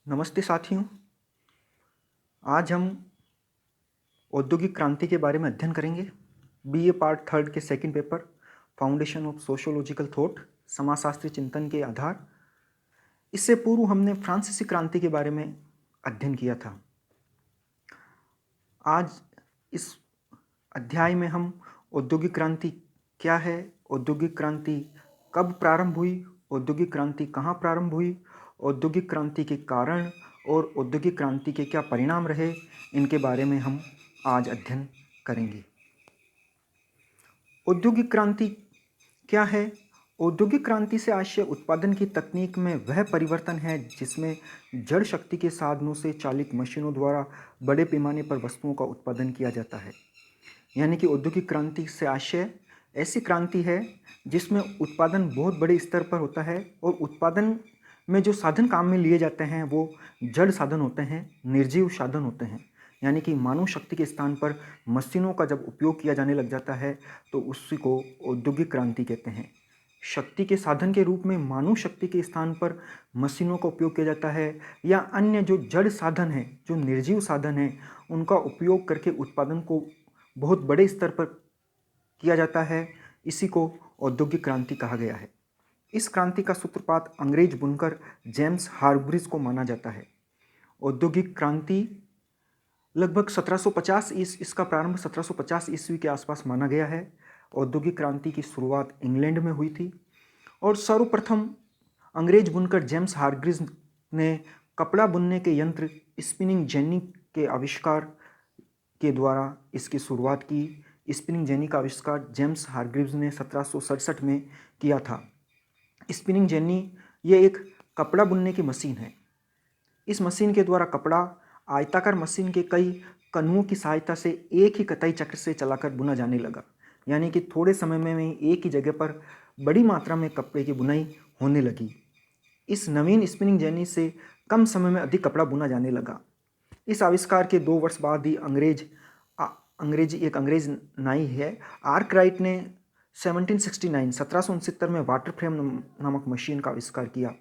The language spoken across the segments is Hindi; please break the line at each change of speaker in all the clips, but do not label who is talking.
नमस्ते साथियों। आज हम औद्योगिक क्रांति के बारे में अध्ययन करेंगे। बीए पार्ट थर्ड के second paper foundation of sociological thought, समाजशास्त्री चिंतन के आधार। इससे पूर्व हमने फ्रांसीसी क्रांति के बारे में अध्ययन किया था। आज इस अध्याय में हम औद्योगिक क्रांति क्या है, औद्योगिक क्रांति कब प्रारंभ हुई, औद्योगिक क्रांति कहाँ प्रारंभ हुई, औद्योगिक क्रांति के कारण और औद्योगिक क्रांति के क्या परिणाम रहे, इनके बारे में हम आज अध्ययन करेंगे। औद्योगिक क्रांति क्या है? औद्योगिक क्रांति से आशय उत्पादन की तकनीक में वह परिवर्तन है जिसमें जड़ शक्ति के साधनों से चालित मशीनों द्वारा बड़े पैमाने पर वस्तुओं का उत्पादन किया जाता है। यानी कि औद्योगिक क्रांति से आशय ऐसी क्रांति है जिसमें उत्पादन बहुत बड़े स्तर पर होता है और उत्पादन में जो साधन काम में लिए जाते हैं वो जड़ साधन होते हैं, निर्जीव साधन होते हैं। यानी कि मानव शक्ति के स्थान पर मशीनों का जब उपयोग किया जाने लग जाता है तो उसी को औद्योगिक क्रांति कहते हैं। शक्ति के साधन के रूप में मानव शक्ति के स्थान पर मशीनों का उपयोग किया जाता है या अन्य जो जड़ साधन हैं, जो निर्जीव साधन हैं, उनका उपयोग करके उत्पादन को बहुत बड़े स्तर पर किया जाता है। इसी को औद्योगिक क्रांति कहा गया है। इस क्रांति का सूत्रपात अंग्रेज बुनकर जेम्स हार्ग्रीव्स को माना जाता है। औद्योगिक क्रांति लगभग 1750 इसका प्रारंभ 1750 ईस्वी के आसपास माना गया है। औद्योगिक क्रांति की शुरुआत इंग्लैंड में हुई थी और सर्वप्रथम अंग्रेज बुनकर जेम्स हार्ग्रीव्स ने कपड़ा बुनने के यंत्र स्पिनिंग जेनी के आविष्कार के द्वारा इसकी शुरुआत की। स्पिनिंग जेनी का आविष्कार जेम्स हार्ग्रीव्स ने 1767 में किया था। स्पिनिंग जेनी ये एक कपड़ा बुनने की मशीन है। इस मशीन के द्वारा कपड़ा आयताकार मशीन के कई कनुओं की सहायता से एक ही कताई चक्र से चलाकर बुना जाने लगा। यानी कि थोड़े समय में एक ही जगह पर बड़ी मात्रा में कपड़े की बुनाई होने लगी। इस नवीन स्पिनिंग जेनी से कम समय में अधिक कपड़ा बुना जाने लगा। इस आविष्कार के 2 वर्ष बाद ही एक अंग्रेज नाई है आर्कराइट ने 1769 में वाटर फ्रेम नामक मशीन का आविष्कार किया।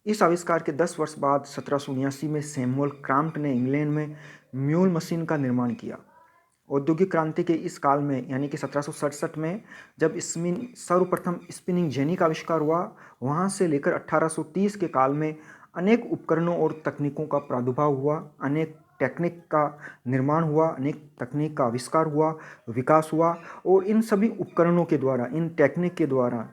इस आविष्कार के 10 वर्ष बाद 1779 में सैमुअल क्रॉम्प्टन ने इंग्लैंड में म्यूल मशीन का निर्माण किया। औद्योगिक क्रांति के इस काल में यानी कि 1767 में जब सर्वप्रथम स्पिनिंग जेनी का आविष्कार हुआ, वहाँ से लेकर 1830 के काल में अनेक उपकरणों और तकनीकों का प्रादुर्भाव हुआ, अनेक टेक्निक का निर्माण हुआ, अनेक तकनीक का आविष्कार हुआ, विकास हुआ और इन सभी उपकरणों के द्वारा, इन टेक्निक के द्वारा,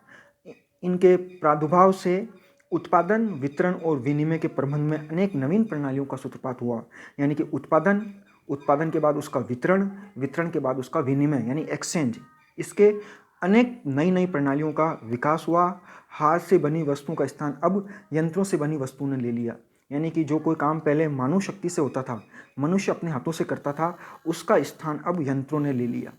इनके प्रादुर्भाव से उत्पादन, वितरण और विनिमय के प्रबंधन में अनेक नवीन प्रणालियों का सूत्रपात हुआ। यानी कि उत्पादन के बाद उसका वितरण के बाद उसका विनिमय यानी एक्सचेंज, इसके अनेक नई प्रणालियों का विकास हुआ। हाथ से बनी वस्तुओं का स्थान अब यंत्रों से बनी वस्तुओं ने ले लिया। यानी कि जो कोई काम पहले मानव शक्ति से होता था, मनुष्य अपने हाथों से करता था, उसका स्थान अब यंत्रों ने ले लिया।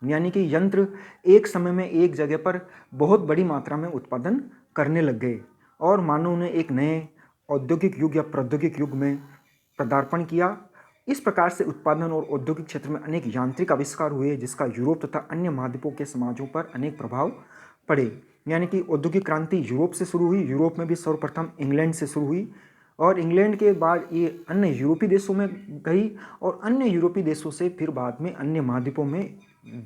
यानी कि यंत्र एक समय में एक जगह पर बहुत बड़ी मात्रा में उत्पादन करने लग गए और मानव ने एक नए औद्योगिक युग या प्रौद्योगिक युग में पदार्पण किया। इस प्रकार से उत्पादन और औद्योगिक क्षेत्र में अनेक यांत्रिक आविष्कार हुए जिसका यूरोप तथा अन्य महाद्वीपों के समाजों पर अनेक प्रभाव पड़े। यानी कि औद्योगिक क्रांति यूरोप से शुरू हुई, यूरोप में भी सर्वप्रथम इंग्लैंड से शुरू हुई और इंग्लैंड के बाद ये अन्य यूरोपीय देशों में गई और अन्य यूरोपीय देशों से फिर बाद में अन्य महाद्वीपों में,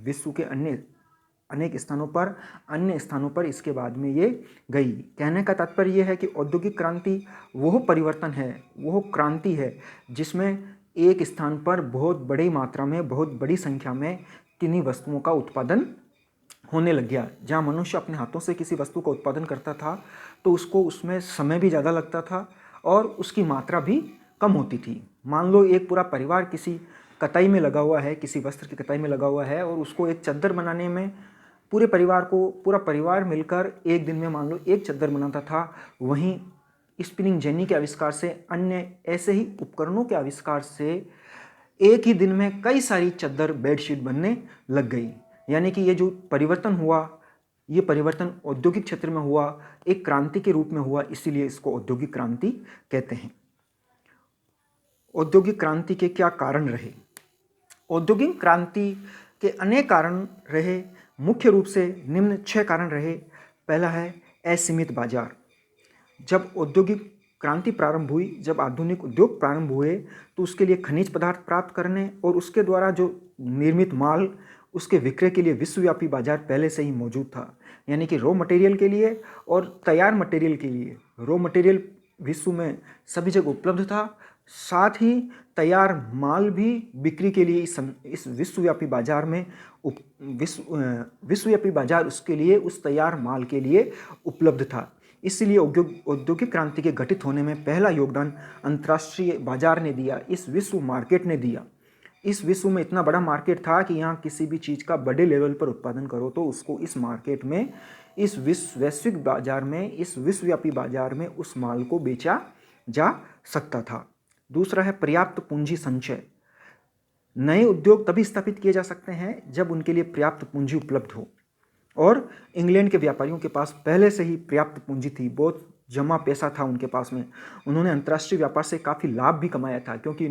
विश्व के अनेक स्थानों पर इसके बाद में ये गई। कहने का तात्पर्य यह है कि औद्योगिक क्रांति वह परिवर्तन है, वह क्रांति है जिसमें एक स्थान पर बहुत बड़ी मात्रा में, बहुत बड़ी संख्या में किन्हीं वस्तुओं का उत्पादन होने लग गया। जहाँ मनुष्य अपने हाथों से किसी वस्तु का उत्पादन करता था तो उसको उसमें समय भी ज़्यादा लगता था और उसकी मात्रा भी कम होती थी। मान लो एक पूरा परिवार किसी कताई में लगा हुआ है, किसी वस्त्र की कताई में लगा हुआ है और उसको एक चद्दर बनाने में पूरा परिवार मिलकर एक दिन में मान लो एक चद्दर बनाता था। वहीं स्पिनिंग जेनी के आविष्कार से, अन्य ऐसे ही उपकरणों के आविष्कार से एक ही दिन में कई सारी चद्दर, बेडशीट बनने लग गई। यानी कि ये जो परिवर्तन हुआ, ये परिवर्तन औद्योगिक क्षेत्र में हुआ, एक क्रांति के रूप में हुआ, इसीलिए इसको औद्योगिक क्रांति कहते हैं। औद्योगिक क्रांति के क्या कारण रहे? औद्योगिक क्रांति के अनेक कारण रहे। मुख्य रूप से निम्न 6 कारण रहे। पहला है असीमित बाजार। जब औद्योगिक क्रांति प्रारंभ हुई, जब आधुनिक उद्योग प्रारंभ हुए, तो उसके लिए खनिज पदार्थ प्राप्त करने और उसके द्वारा जो निर्मित माल, उसके विक्रय के लिए विश्वव्यापी बाजार पहले से ही मौजूद था। यानी कि रॉ मटेरियल के लिए और तैयार मटेरियल के लिए। रॉ मटेरियल विश्व में सभी जगह उपलब्ध था, साथ ही तैयार माल भी बिक्री के लिए इस विश्वव्यापी बाजार में विश्वव्यापी बाजार उसके लिए, उस तैयार माल के लिए उपलब्ध था। इसलिए औद्योगिक क्रांति के घटित होने में पहला योगदान अंतर्राष्ट्रीय बाजार ने दिया, इस विश्व मार्केट ने दिया। इस विश्व में इतना बड़ा मार्केट था कि यहाँ किसी भी चीज़ का बड़े लेवल पर उत्पादन करो तो उसको इस मार्केट में, इस वैश्विक बाजार में, इस विश्वव्यापी बाजार में उस माल को बेचा जा सकता था। दूसरा है पर्याप्त पूंजी संचय। नए उद्योग तभी स्थापित किए जा सकते हैं जब उनके लिए पर्याप्त पूंजी उपलब्ध हो, और इंग्लैंड के व्यापारियों के पास पहले से ही पर्याप्त पूंजी थी, बहुत जमा पैसा था उनके पास में। उन्होंने अंतर्राष्ट्रीय व्यापार से काफ़ी लाभ भी कमाया था, क्योंकि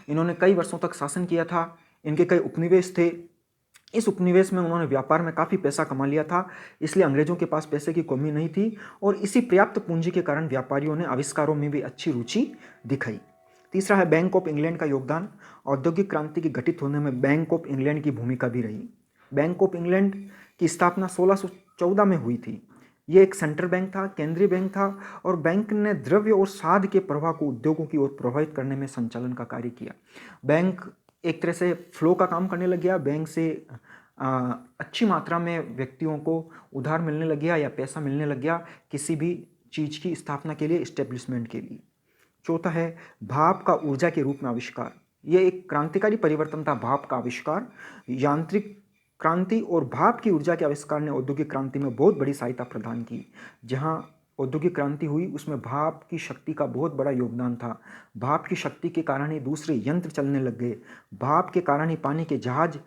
इन्होंने कई वर्षों तक शासन किया था, इनके कई उपनिवेश थे। इस उपनिवेश में उन्होंने व्यापार में काफ़ी पैसा कमा लिया था, इसलिए अंग्रेजों के पास पैसे की कमी नहीं थी, और इसी पर्याप्त पूंजी के कारण व्यापारियों ने आविष्कारों में भी अच्छी रुचि दिखाई। तीसरा है बैंक ऑफ इंग्लैंड का योगदान। औद्योगिक क्रांति के घटित होने में बैंक ऑफ इंग्लैंड की भूमिका भी रही। बैंक ऑफ इंग्लैंड की स्थापना 1614 में हुई थी। ये एक सेंट्रल बैंक था, केंद्रीय बैंक था, और बैंक ने द्रव्य और साध के प्रवाह को उद्योगों की ओर प्रभावित करने में संचालन का कार्य किया। बैंक एक तरह से फ्लो का काम करने लग गया। बैंक से अच्छी मात्रा में व्यक्तियों को उधार मिलने लग गया या पैसा मिलने लग गया किसी भी चीज़ की स्थापना के लिए, इस्टेब्लिशमेंट के लिए। चौथा है भाप का ऊर्जा के रूप में आविष्कार। ये एक क्रांतिकारी परिवर्तन था, भाप का आविष्कार। यांत्रिक क्रांति और भाप की ऊर्जा के आविष्कार ने औद्योगिक क्रांति में बहुत बड़ी सहायता प्रदान की। जहां औद्योगिक क्रांति हुई उसमें भाप की शक्ति का बहुत बड़ा योगदान था। भाप की शक्ति के कारण ही दूसरे यंत्र चलने लग गए, भाप के कारण ही पानी के जहाज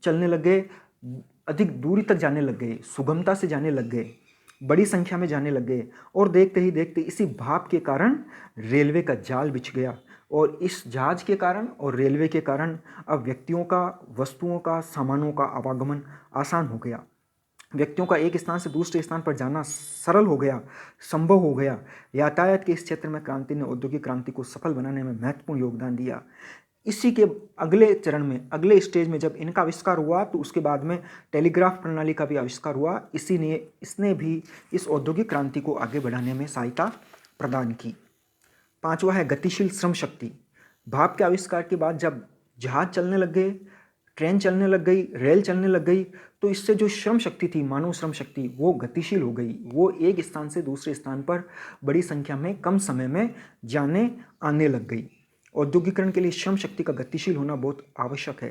चलने लग गए, अधिक दूरी तक जाने लग गए, सुगमता से जाने लग गए, बड़ी संख्या में जाने लग गए, और देखते ही देखते इसी भाप के कारण रेलवे का जाल बिछ गया, और इस जहाज के कारण और रेलवे के कारण अब व्यक्तियों का, वस्तुओं का, सामानों का आवागमन आसान हो गया। व्यक्तियों का एक स्थान से दूसरे स्थान पर जाना सरल हो गया, संभव हो गया। यातायात के इस क्षेत्र में क्रांति ने औद्योगिक क्रांति को सफल बनाने में महत्वपूर्ण योगदान दिया। इसी के अगले चरण में, अगले स्टेज में जब इनका आविष्कार हुआ तो उसके बाद में टेलीग्राफ प्रणाली का भी आविष्कार हुआ। इसने भी इस औद्योगिक क्रांति को आगे बढ़ाने में सहायता प्रदान की। पांचवा है गतिशील श्रम शक्ति। भाप के आविष्कार के बाद जब जहाज चलने लग गए, ट्रेन चलने लग गई, रेल चलने लग गई, तो इससे जो श्रम शक्ति थी, मानव श्रम शक्ति, वो गतिशील हो गई। वो एक स्थान से दूसरे स्थान पर बड़ी संख्या में कम समय में जाने आने लग गई। औद्योगिकरण के लिए श्रम शक्ति का गतिशील होना बहुत आवश्यक है।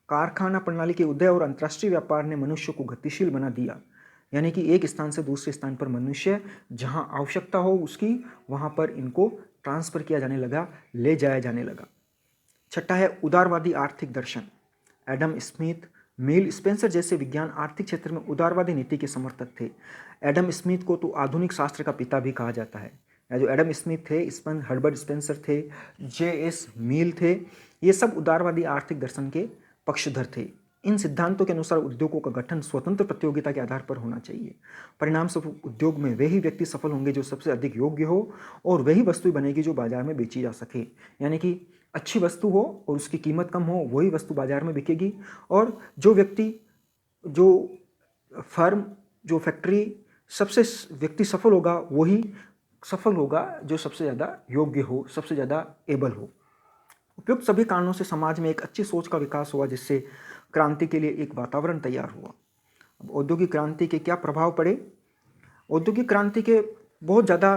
कारखाना प्रणाली के उदय और अंतर्राष्ट्रीय व्यापार ने मनुष्य को गतिशील बना दिया। यानी कि एक स्थान से दूसरे स्थान पर मनुष्य जहां आवश्यकता हो उसकी, वहां पर इनको ट्रांसफर किया जाने लगा, ले जाया जाने लगा। छठा है उदारवादी आर्थिक दर्शन। एडम स्मिथ, मील स्पेंसर जैसे विज्ञान आर्थिक क्षेत्र में उदारवादी नीति के समर्थक थे। एडम स्मिथ को तो आधुनिक शास्त्र का पिता भी कहा जाता है। जो एडम स्मिथ थे, हर्बर्ट स्पेंसर थे, J.S. मील थे, ये सब उदारवादी आर्थिक दर्शन के पक्षधर थे। इन सिद्धांतों के अनुसार उद्योगों का गठन स्वतंत्र प्रतियोगिता के आधार पर होना चाहिए। परिणाम स्वरूप उद्योग में वही व्यक्ति सफल होंगे जो सबसे अधिक योग्य हो, और वही वस्तु बनेगी जो बाजार में बेची जा सके। यानी कि अच्छी वस्तु हो और उसकी कीमत कम हो, वही वस्तु बाजार में बिकेगी, और जो व्यक्ति, जो फर्म, जो फैक्ट्री, सबसे व्यक्ति सफल होगा वही सफल होगा जो सबसे ज़्यादा योग्य हो, सबसे ज़्यादा एबल हो। उपयुक्त सभी कारणों से समाज में एक अच्छी सोच का विकास हुआ, जिससे क्रांति के लिए एक वातावरण तैयार हुआ। अब औद्योगिक क्रांति के क्या प्रभाव पड़े? औद्योगिक क्रांति के बहुत ज़्यादा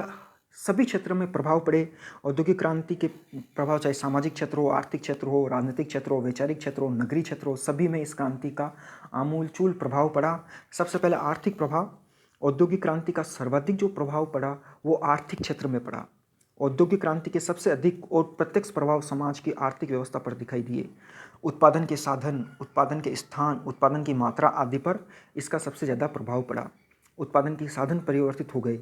सभी क्षेत्र में प्रभाव पड़े। औद्योगिक क्रांति के प्रभाव चाहे सामाजिक क्षेत्र हो, आर्थिक क्षेत्र हो, राजनीतिक क्षेत्र हो, वैचारिक क्षेत्र हो, नगरीय क्षेत्र हो, सभी में इस क्रांति का आमूलचूल प्रभाव पड़ा। सबसे पहले आर्थिक प्रभाव। औद्योगिक क्रांति का सर्वाधिक जो प्रभाव पड़ा वो आर्थिक क्षेत्र में पड़ा। औद्योगिक क्रांति के सबसे अधिक और प्रत्यक्ष प्रभाव समाज की आर्थिक व्यवस्था पर दिखाई दिए। उत्पादन के साधन, उत्पादन के स्थान, उत्पादन की मात्रा आदि पर इसका सबसे ज़्यादा प्रभाव पड़ा। उत्पादन के साधन परिवर्तित हो गए।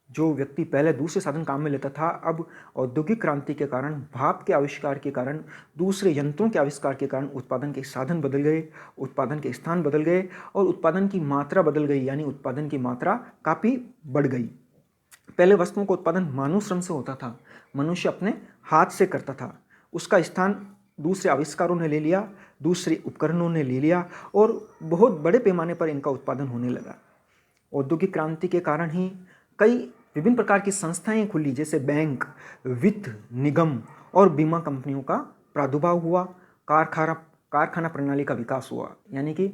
जो व्यक्ति पहले दूसरे साधन काम में लेता था, अब औद्योगिक क्रांति के कारण, भाप के आविष्कार के कारण, दूसरे यंत्रों के आविष्कार के कारण उत्पादन के साधन बदल गए, उत्पादन के स्थान बदल गए, और उत्पादन की मात्रा बदल गई। यानी उत्पादन की मात्रा काफ़ी बढ़ गई। पहले वस्तुओं का उत्पादन मानव श्रम से होता था, मनुष्य अपने हाथ से करता था। उसका स्थान दूसरे आविष्कारों ने ले लिया, दूसरे उपकरणों ने ले लिया और बहुत बड़े पैमाने पर इनका उत्पादन होने लगा। औद्योगिक क्रांति के कारण ही कई विभिन्न प्रकार की संस्थाएं खुली, जैसे बैंक, वित्त निगम और बीमा कंपनियों का प्रादुर्भाव हुआ। कारखाना प्रणाली का विकास हुआ, यानी कि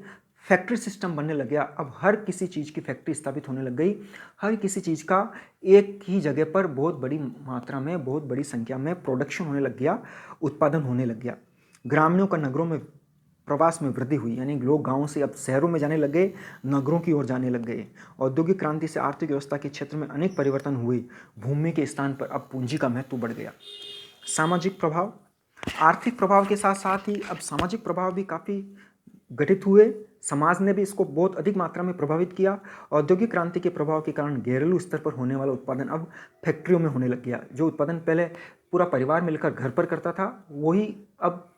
फैक्ट्री सिस्टम बनने लग गया। अब हर किसी चीज़ की फैक्ट्री स्थापित होने लग गई। हर किसी चीज़ का एक ही जगह पर बहुत बड़ी मात्रा में, बहुत बड़ी संख्या में प्रोडक्शन होने लग गया, उत्पादन होने लग गया। ग्रामीणों का नगरों में प्रवास में वृद्धि हुई, यानी लोग गांवों से अब शहरों में जाने लग गए, नगरों की ओर जाने लग गए। औद्योगिक क्रांति से आर्थिक व्यवस्था के क्षेत्र में अनेक परिवर्तन हुए। भूमि के स्थान पर अब पूंजी का महत्व बढ़ गया। सामाजिक प्रभाव, आर्थिक प्रभाव के साथ साथ ही अब सामाजिक प्रभाव भी काफ़ी गठित हुए। समाज ने भी इसको बहुत अधिक मात्रा में प्रभावित किया। औद्योगिक क्रांति के प्रभाव के कारण घरेलू स्तर पर होने वाला उत्पादन अब फैक्ट्रियों में होने लग गया। जो उत्पादन पहले पूरा परिवार मिलकर घर पर करता था, वही अब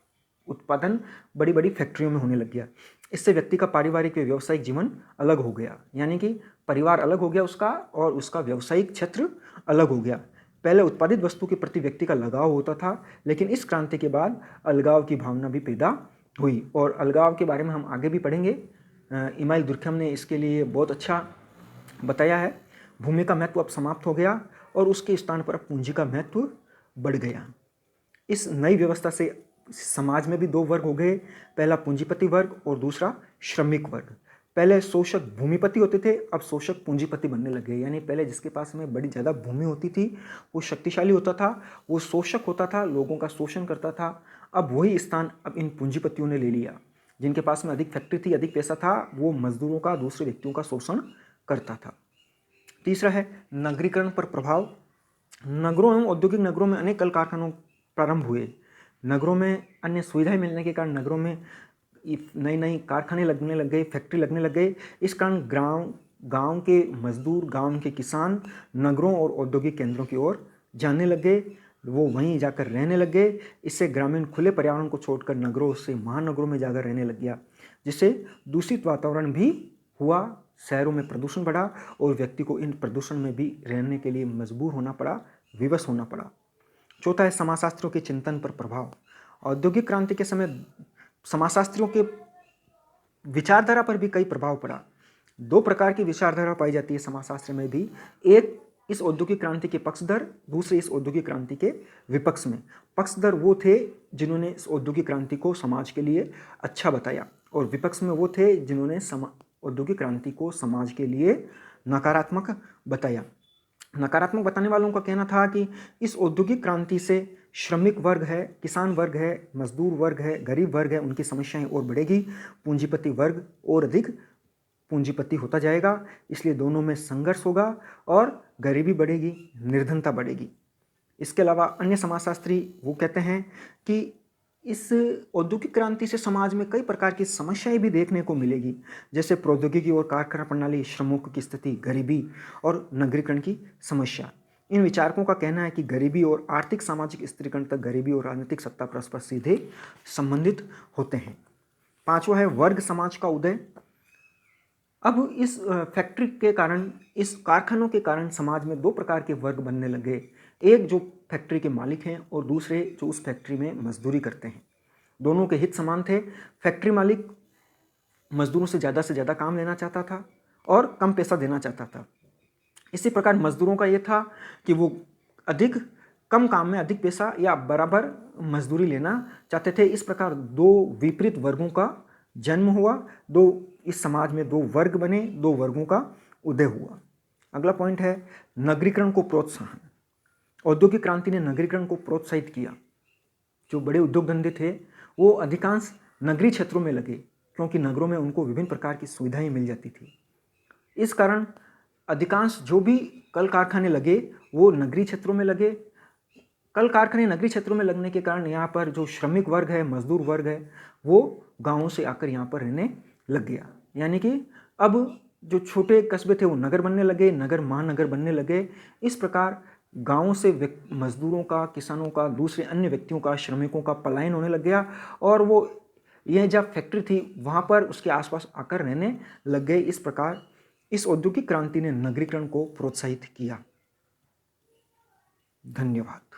उत्पादन बड़ी बड़ी फैक्ट्रियों में होने लग गया। इससे व्यक्ति का पारिवारिक व व्यावसायिक जीवन अलग हो गया, यानी कि परिवार अलग हो गया उसका और उसका व्यावसायिक क्षेत्र अलग हो गया। पहले उत्पादित वस्तु के प्रति व्यक्ति का लगाव होता था, लेकिन इस क्रांति के बाद अलगाव की भावना भी पैदा हुई और अलगाव के बारे में हम आगे भी पढ़ेंगे। इमाइल दुर्कहेम ने इसके लिए बहुत अच्छा बताया है। भूमि का महत्व अब समाप्त हो गया और उसके स्थान पर अब पूंजी का महत्व बढ़ गया। इस नई व्यवस्था से समाज में भी दो वर्ग हो गए, पहला पूंजीपति वर्ग और दूसरा श्रमिक वर्ग। पहले शोषक भूमिपति होते थे, अब शोषक पूंजीपति बनने लगे। यानी पहले जिसके पास में बड़ी ज़्यादा भूमि होती थी वो शक्तिशाली होता था, वो शोषक होता था, लोगों का शोषण करता था। अब वही स्थान अब इन पूंजीपतियों ने ले लिया। जिनके पास में अधिक फैक्ट्री थी, अधिक पैसा था, वो मजदूरों का, दूसरे व्यक्तियों का शोषण करता था। तीसरा है नगरीकरण पर प्रभाव। नगरों एवं औद्योगिक नगरों में अनेक कल कारखानों प्रारंभ हुए। नगरों में अन्य सुविधाएं मिलने के कारण नगरों में नई नई कारखाने लगने लग गए, फैक्ट्री लगने लग गए। इस कारण गांव के मजदूर, गांव के किसान नगरों और औद्योगिक केंद्रों की ओर जाने लग गए, वो वहीं जाकर रहने लग गए। इससे ग्रामीण खुले पर्यावरण को छोड़कर नगरों से महानगरों में जाकर रहने लग गया, जिससे दूषित वातावरण भी हुआ, शहरों में प्रदूषण बढ़ा और व्यक्ति को इन प्रदूषण में भी रहने के लिए मजबूर होना पड़ा, विवश होना पड़ा। चौथा है समाजशास्त्रियों के चिंतन पर प्रभाव। औद्योगिक क्रांति के समय समाजशास्त्रियों के विचारधारा पर भी कई प्रभाव पड़ा। दो प्रकार की विचारधारा पाई जाती है समाजशास्त्र में भी, एक इस औद्योगिक क्रांति के पक्षधर, दूसरे इस औद्योगिक क्रांति के विपक्ष में। पक्षधर वो थे जिन्होंने इस औद्योगिक क्रांति को समाज के लिए अच्छा बताया और विपक्ष में वो थे जिन्होंने औद्योगिक क्रांति को समाज के लिए नकारात्मक बताया। नकारात्मक बताने वालों का कहना था कि इस औद्योगिक क्रांति से श्रमिक वर्ग है, किसान वर्ग है, मजदूर वर्ग है, गरीब वर्ग है, उनकी समस्याएं और बढ़ेगी, पूंजीपति वर्ग और अधिक पूंजीपति होता जाएगा, इसलिए दोनों में संघर्ष होगा और गरीबी बढ़ेगी, निर्धनता बढ़ेगी। इसके अलावा अन्य समाजशास्त्री वो कहते हैं कि इस औद्योगिक क्रांति से समाज में कई प्रकार की समस्याएं भी देखने को मिलेगी, जैसे प्रौद्योगिकी और कारखाना प्रणाली, श्रमिकों की स्थिति, गरीबी और नगरीकरण की समस्या। इन विचारकों का कहना है कि गरीबी और आर्थिक सामाजिक स्थिरीकरण तक गरीबी और राजनीतिक सत्ता परस्पर सीधे संबंधित होते हैं। पांचवा है वर्ग समाज का उदय। अब इस फैक्ट्री के कारण, इस कारखानों के कारण समाज में दो प्रकार के वर्ग बनने लगे। एक जो फैक्ट्री के मालिक हैं और दूसरे जो उस फैक्ट्री में मजदूरी करते हैं। दोनों के हित समान थे। फैक्ट्री मालिक मजदूरों से ज़्यादा काम लेना चाहता था और कम पैसा देना चाहता था। इसी प्रकार मजदूरों का ये था कि वो अधिक कम काम में अधिक पैसा या बराबर मजदूरी लेना चाहते थे। इस प्रकार दो विपरीत वर्गों का जन्म हुआ, इस समाज में दो वर्ग बने, दो वर्गों का उदय हुआ। अगला पॉइंट है नगरीकरण को प्रोत्साहन। औद्योगिक क्रांति ने नगरीकरण को प्रोत्साहित किया। जो बड़े उद्योग धंधे थे वो अधिकांश नगरीय क्षेत्रों में लगे, क्योंकि नगरों में उनको विभिन्न प्रकार की सुविधाएं मिल जाती थी। इस कारण अधिकांश जो भी कल कारखाने लगे वो नगरीय क्षेत्रों में लगे। कल कारखाने नगरीय क्षेत्रों में लगने के कारण यहाँ पर जो श्रमिक वर्ग है, मजदूर वर्ग है, वो गाँवों से आकर यहाँ पर रहने लग गया। यानी कि अब जो छोटे कस्बे थे वो नगर बनने लगे, नगर महानगर बनने लगे। इस प्रकार गाँवों से मजदूरों का, किसानों का, दूसरे अन्य व्यक्तियों का, श्रमिकों का पलायन होने लग गया और वो यह जब फैक्ट्री थी वहाँ पर उसके आसपास आकर रहने लग गए। इस प्रकार इस औद्योगिक क्रांति ने नगरीकरण को प्रोत्साहित किया। धन्यवाद।